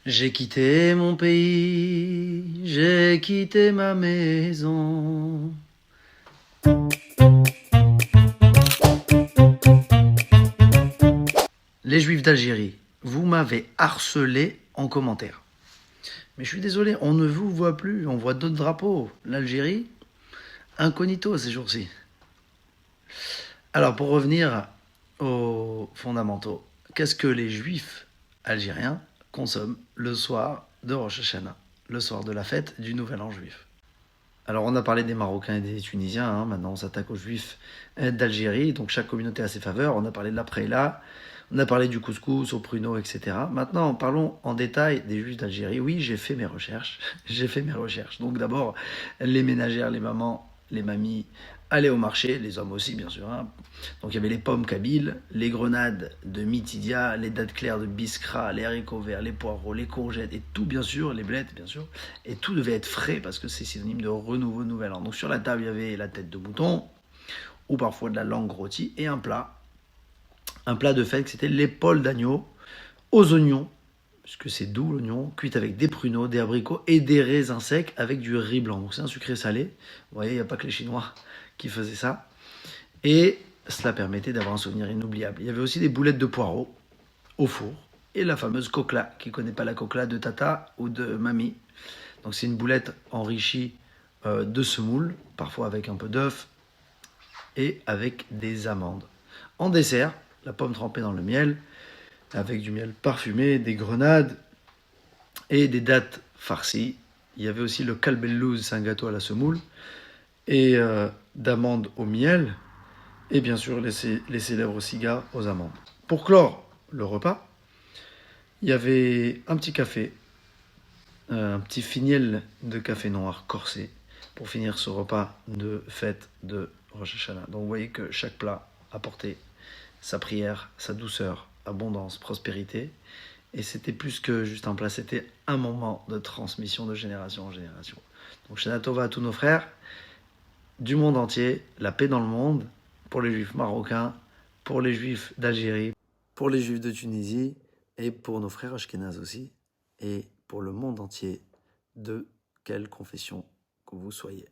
J'ai quitté mon pays, j'ai quitté ma maison. Les Juifs d'Algérie, vous m'avez harcelé en commentaire. Mais je suis désolé, on ne vous voit plus, on voit d'autres drapeaux. L'Algérie, incognito ces jours-ci. Alors pour revenir aux fondamentaux, qu'est-ce que les Juifs algériens consomment le soir de Rosh Hashanah, le soir de la fête du Nouvel An juif? Alors on a parlé des Marocains et des Tunisiens, maintenant on s'attaque aux Juifs d'Algérie, donc chaque communauté a ses faveurs. On a parlé de la préla, on a parlé du couscous, au pruneau, etc. Maintenant parlons en détail des Juifs d'Algérie. Oui, j'ai fait mes recherches, Donc d'abord, les ménagères, les mamans, les mamies, allaient au marché, les hommes aussi bien sûr. Donc il y avait les pommes kabyles, les grenades de Mitidia, les dattes claires de Biskra, les haricots verts, les poireaux, les courgettes et tout bien sûr, les blettes bien sûr. Et tout devait être frais parce que c'est synonyme de renouveau nouvel an. Donc sur la table, il y avait la tête de mouton ou parfois de la langue rôtie et un plat. Un plat de fête, c'était l'épaule d'agneau aux oignons, puisque c'est doux l'oignon, cuite avec des pruneaux, des abricots et des raisins secs avec du riz blanc. Donc c'est un sucré salé. Vous voyez, il n'y a pas que les Chinois qui faisaient ça. Et cela permettait d'avoir un souvenir inoubliable. Il y avait aussi des boulettes de poireaux au four et la fameuse coquela. Qui ne connaît pas la coquela de tata ou de mamie? Donc c'est une boulette enrichie de semoule, parfois avec un peu d'œuf et avec des amandes. En dessert, la pomme trempée dans le miel, avec du miel parfumé, des grenades et des dattes farcies. Il y avait aussi le kalbellouz, c'est un gâteau à la semoule, et d'amandes au miel, et bien sûr les célèbres cigares aux amandes. Pour clore le repas, il y avait un petit café, un petit finiel de café noir corsé, pour finir ce repas de fête de Rosh Hashanah. Donc vous voyez que chaque plat apportait sa prière, sa douceur, abondance, prospérité. Et c'était plus que juste un plat, c'était un moment de transmission de génération en génération. Donc Shana Tova à tous nos frères du monde entier, la paix dans le monde, pour les juifs marocains, pour les juifs d'Algérie, pour les juifs de Tunisie, et pour nos frères ashkénazes aussi, et pour le monde entier, de quelle confession que vous soyez.